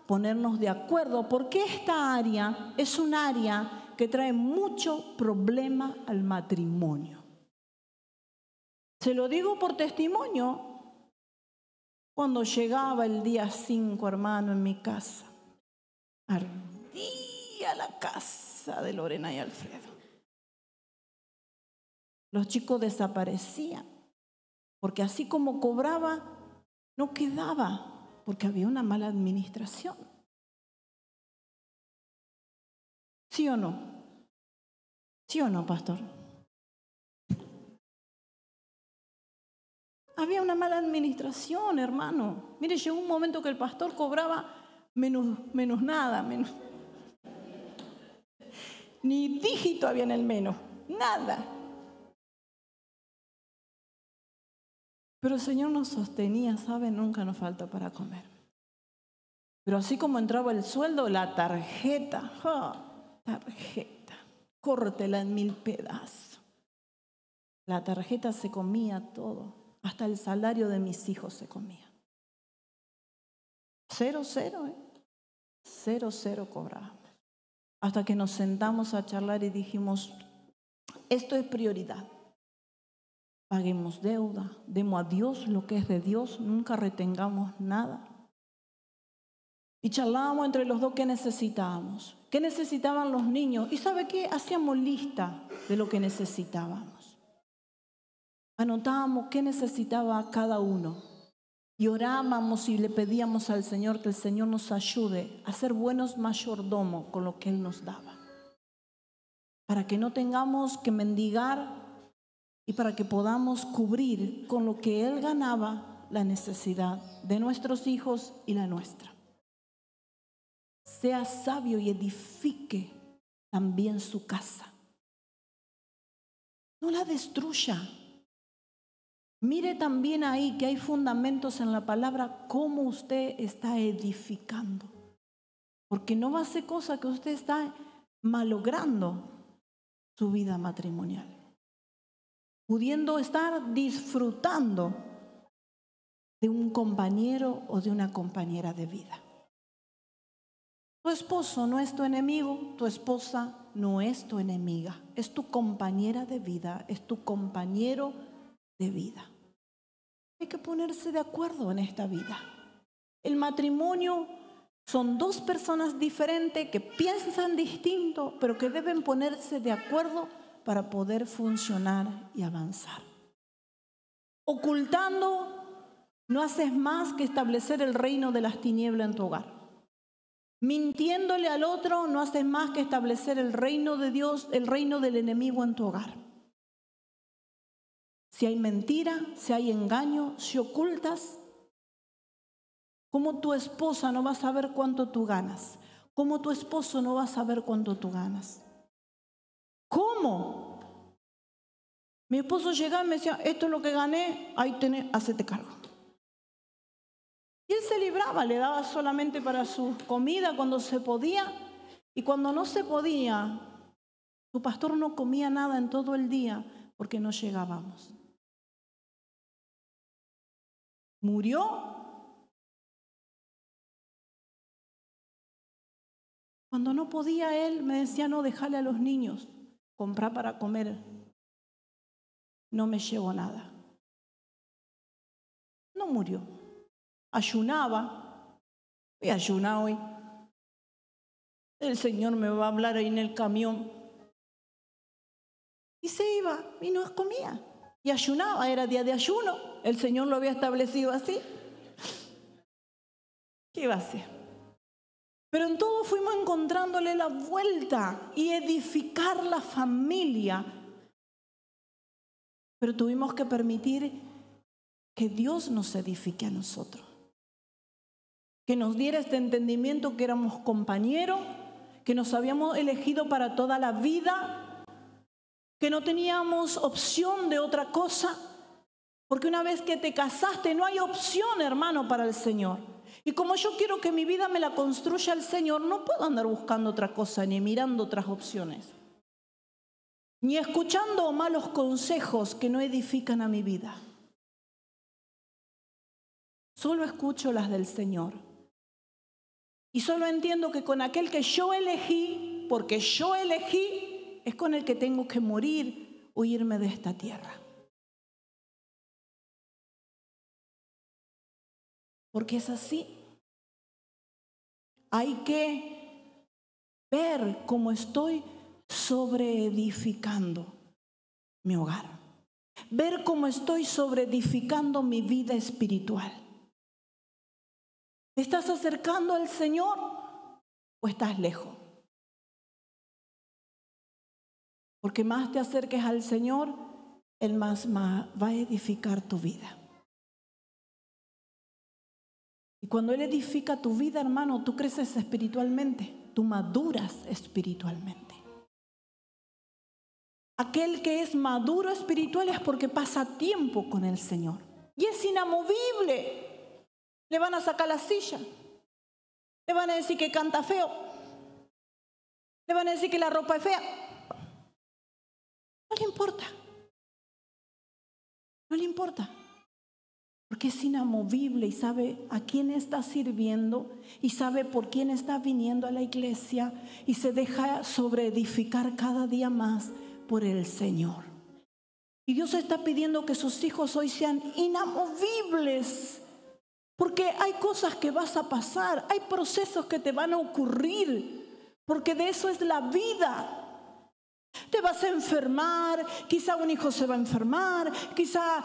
ponernos de acuerdo, porque esta área es un área que trae mucho problema al matrimonio. Se lo digo por testimonio. Cuando llegaba el día 5, hermano, en mi casa, ardía la casa de Lorena y Alfredo. Los chicos desaparecían, porque así como cobraba, no quedaba, porque había una mala administración. ¿Sí o no? ¿Sí o no, pastor? Había una mala administración, hermano. Mire, llegó un momento que el pastor cobraba menos nada, ni dígito había en el menos, nada. Pero el Señor nos sostenía, ¿sabe? Nunca nos falta para comer. Pero así como entraba el sueldo, la tarjeta, córtela en 1000 pedazos. La tarjeta se comía todo, hasta el salario de mis hijos se comía. 0, 0 cobrábamos. Hasta que nos sentamos a charlar y dijimos, esto es prioridad. Paguemos deuda, demos a Dios lo que es de Dios, nunca retengamos nada. Y charlábamos entre los dos qué necesitábamos, qué necesitaban los niños. ¿Y sabe qué? Hacíamos lista de lo que necesitábamos. Anotábamos qué necesitaba cada uno. Y orábamos y le pedíamos al Señor que el Señor nos ayude a ser buenos mayordomos con lo que Él nos daba. Para que no tengamos que mendigar y para que podamos cubrir con lo que Él ganaba la necesidad de nuestros hijos y la nuestra. Sea sabio y edifique también su casa. No la destruya. Mire también ahí que hay fundamentos en la palabra cómo usted está edificando. Porque no va a ser cosa que usted está malogrando su vida matrimonial. Pudiendo estar disfrutando de un compañero o de una compañera de vida. Tu esposo no es tu enemigo, tu esposa no es tu enemiga, es tu compañera de vida, es tu compañero de vida. Hay que ponerse de acuerdo en esta vida. El matrimonio son dos personas diferentes que piensan distinto, pero que deben ponerse de acuerdo para poder funcionar y avanzar. Ocultando no haces más que establecer el reino de las tinieblas en tu hogar. Mintiéndole al otro no haces más que establecer el reino de Dios, el reino del enemigo en tu hogar. Si hay mentira, si hay engaño, si ocultas, ¿cómo tu esposa no va a saber cuánto tú ganas? ¿Cómo tu esposo no va a saber cuánto tú ganas? ¿Cómo? Mi esposo llegaba y me decía, esto es lo que gané, ahí tenés, hacete cargo. Y él se libraba, le daba solamente para su comida cuando se podía. Y cuando no se podía, tu pastor no comía nada en todo el día porque no llegábamos. Murió cuando no podía él, me decía, no, déjale a los niños, comprar para comer. No me llevo nada. No murió. Ayunaba. Voy a ayunar hoy. El Señor me va a hablar ahí en el camión. Y se iba y no comía. Y ayunaba, era día de ayuno. El Señor lo había establecido así. ¿Qué iba a hacer? Pero en todo fuimos encontrándole la vuelta y edificar la familia. Pero tuvimos que permitir que Dios nos edifique a nosotros. Que nos diera este entendimiento que éramos compañeros, que nos habíamos elegido para toda la vida, que no teníamos opción de otra cosa, porque una vez que te casaste no hay opción, hermano, para el Señor. Y como yo quiero que mi vida me la construya el Señor, no puedo andar buscando otra cosa ni mirando otras opciones, ni escuchando malos consejos que no edifican a mi vida. Solo escucho las del Señor. Y solo entiendo que con aquel que yo elegí, porque yo elegí, es con el que tengo que morir o irme de esta tierra. Porque es así. Hay que ver cómo estoy sobreedificando mi hogar. Ver cómo estoy sobreedificando mi vida espiritual. ¿Te estás acercando al Señor o estás lejos? Porque más te acerques al Señor, Él más va a edificar tu vida. Y cuando Él edifica tu vida, hermano, tú creces espiritualmente, tú maduras espiritualmente. Aquel que es maduro espiritual es porque pasa tiempo con el Señor. Y es inamovible. Le van a sacar la silla. Le van a decir que canta feo. Le van a decir que la ropa es fea. No le importa. No le importa. Porque es inamovible y sabe a quién está sirviendo y sabe por quién está viniendo a la iglesia y se deja sobreedificar cada día más por el Señor. Y Dios está pidiendo que sus hijos hoy sean inamovibles, porque hay cosas que vas a pasar, hay procesos que te van a ocurrir, porque de eso es la vida. Te vas a enfermar, quizá un hijo se va a enfermar, quizá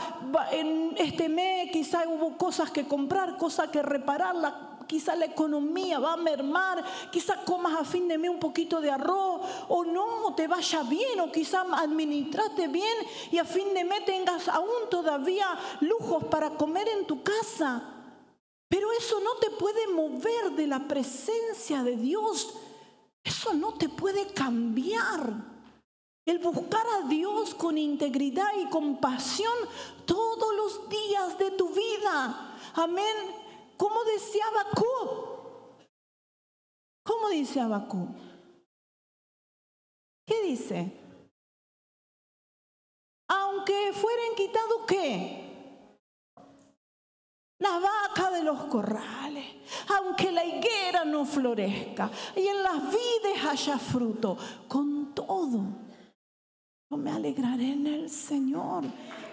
en este mes, quizá hubo cosas que comprar, cosas que reparar, quizá la economía va a mermar, quizá comas a fin de mes un poquito de arroz, o no, te vaya bien, o quizá administraste bien y a fin de mes tengas aún todavía lujos para comer en tu casa. Pero eso no te puede mover de la presencia de Dios, eso no te puede cambiar. El buscar a Dios con integridad y compasión todos los días de tu vida. Amén. ¿Cómo decía Habacuc? ¿Cómo dice Habacuc? ¿Qué dice? Aunque fueran quitados, ¿qué? La vaca de los corrales, aunque la higuera no florezca y en las vides haya fruto, con todo yo me alegraré en el Señor.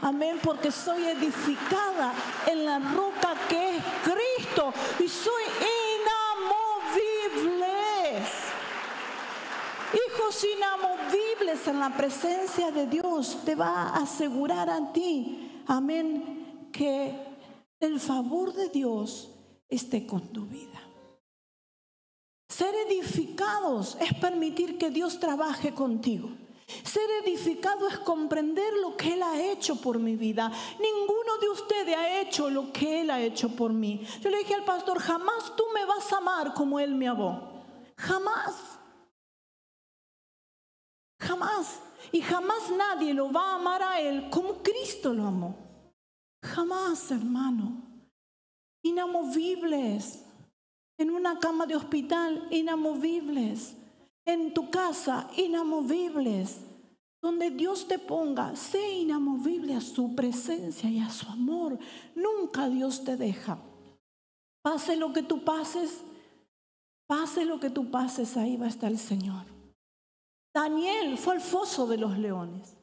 Amén, porque soy edificada en la roca que es Cristo y soy inamovibles. Hijos inamovibles en la presencia de Dios te va a asegurar a ti, amén, que el favor de Dios esté con tu vida. Ser edificados es permitir que Dios trabaje contigo. Ser edificado es comprender lo que Él ha hecho por mi vida. Ninguno de ustedes ha hecho lo que Él ha hecho por mí. Yo le dije al pastor, jamás tú me vas a amar como Él me amó. Jamás. Jamás. Y jamás nadie lo va a amar a Él como Cristo lo amó. Jamás, hermano. Inamovibles. En una cama de hospital, inamovibles. En tu casa, inamovibles. Donde Dios te ponga, sé inamovible a su presencia y a su amor. Nunca Dios te deja. Pase lo que tú pases, ahí va a estar el Señor. Daniel fue al foso de los leones.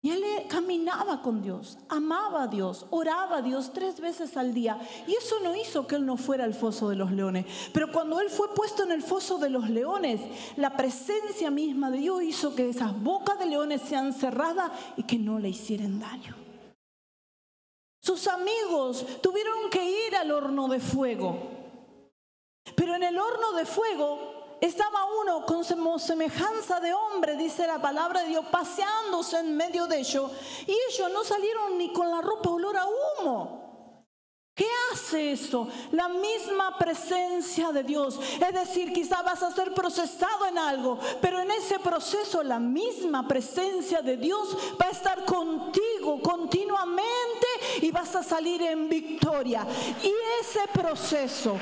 Y él caminaba con Dios, amaba a Dios, oraba a Dios 3 veces al día. Y eso no hizo que él no fuera al foso de los leones. Pero cuando él fue puesto en el foso de los leones, la presencia misma de Dios hizo que esas bocas de leones sean cerradas y que no le hicieran daño. Sus amigos tuvieron que ir al horno de fuego. Pero en el horno de fuego estaba uno con semejanza de hombre, dice la palabra de Dios, paseándose en medio de ellos. Y ellos no salieron ni con la ropa olor a humo. ¿Qué hace eso? La misma presencia de Dios. Es decir, quizá vas a ser procesado en algo, pero en ese proceso la misma presencia de Dios va a estar contigo continuamente y vas a salir en victoria. Y ese proceso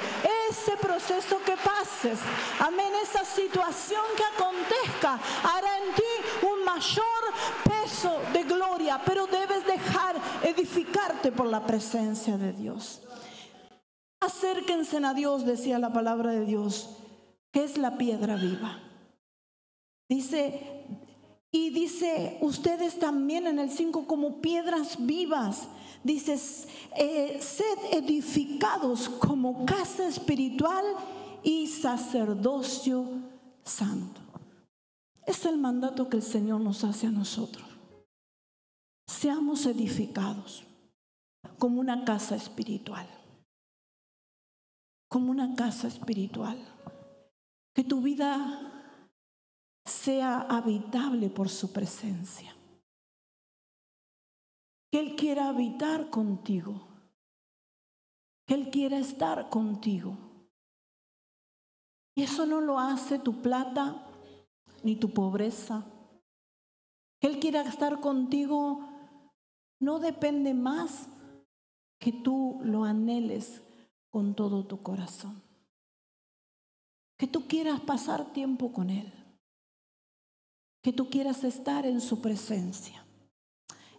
que pases, amén, esa situación que acontezca, hará en ti un mayor peso de gloria, pero debes dejar edificarte por la presencia de Dios. Acérquense a Dios, decía la palabra de Dios, que es la piedra viva. Dice, ustedes también en el 5 como piedras vivas. Dice, sed edificados como casa espiritual y sacerdocio santo. Es el mandato que el Señor nos hace a nosotros. Seamos edificados como una casa espiritual. Como una casa espiritual. Que tu vida sea habitable por su presencia. Que Él quiera habitar contigo. Que Él quiera estar contigo. Y eso no lo hace tu plata ni tu pobreza. Que Él quiera estar contigo no depende más que tú lo anheles con todo tu corazón. Que tú quieras pasar tiempo con Él. Que tú quieras estar en su presencia.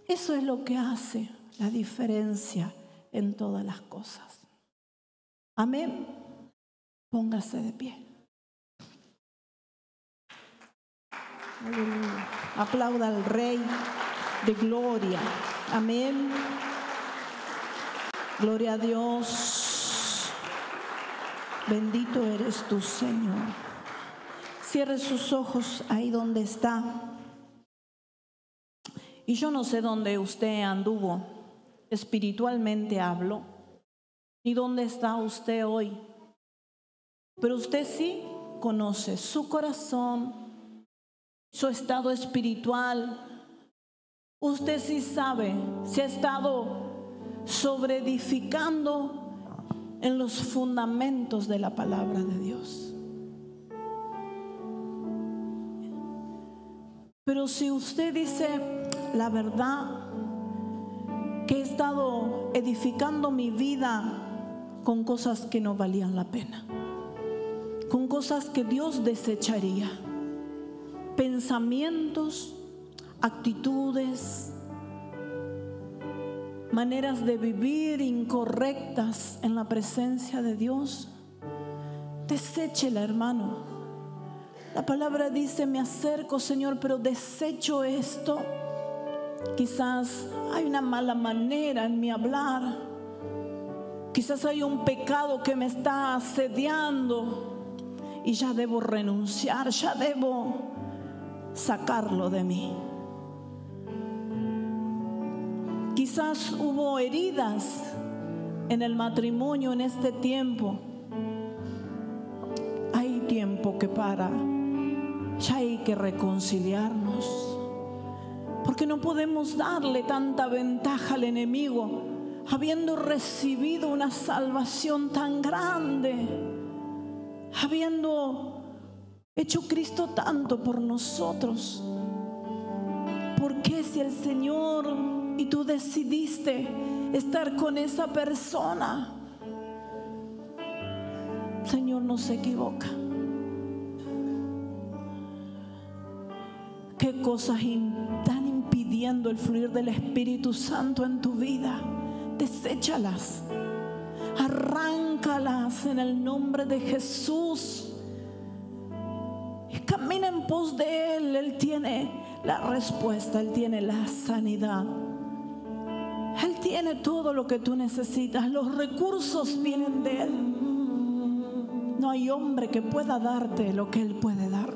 Eso es lo que hace la diferencia en todas las cosas. Amén. Póngase de pie. Aleluya. Aplauda al Rey de gloria. Amén. Gloria a Dios. Bendito eres tú, Señor. Cierre sus ojos ahí donde está. Y yo no sé dónde usted anduvo, espiritualmente hablo, ni dónde está usted hoy. Pero usted sí conoce su corazón, su estado espiritual. Usted sí sabe si ha estado sobreedificando en los fundamentos de la palabra de Dios. Pero si usted dice, la verdad, que he estado edificando mi vida con cosas que no valían la pena, con cosas que Dios desecharía, pensamientos, actitudes, maneras de vivir incorrectas en la presencia de Dios, deséchela, hermano. La palabra dice, me acerco, Señor, pero desecho esto. Quizás hay una mala manera en mi hablar. Quizás hay un pecado que me está asediando y ya debo renunciar, ya debo sacarlo de mí. Quizás hubo heridas en el matrimonio en este tiempo. Hay tiempo que ya hay que reconciliarnos, porque no podemos darle tanta ventaja al enemigo, habiendo recibido una salvación tan grande, habiendo hecho Cristo tanto por nosotros. ¿Por qué si el Señor y tú decidiste estar con esa persona, Señor no se equivoca? ¿Qué cosas están impidiendo el fluir del Espíritu Santo en tu vida? Deséchalas, arráncalas en el nombre de Jesús y camina en pos de Él. Él tiene la respuesta, Él tiene la sanidad, Él tiene todo lo que tú necesitas. Los recursos vienen de Él. No hay hombre que pueda darte lo que Él puede dar.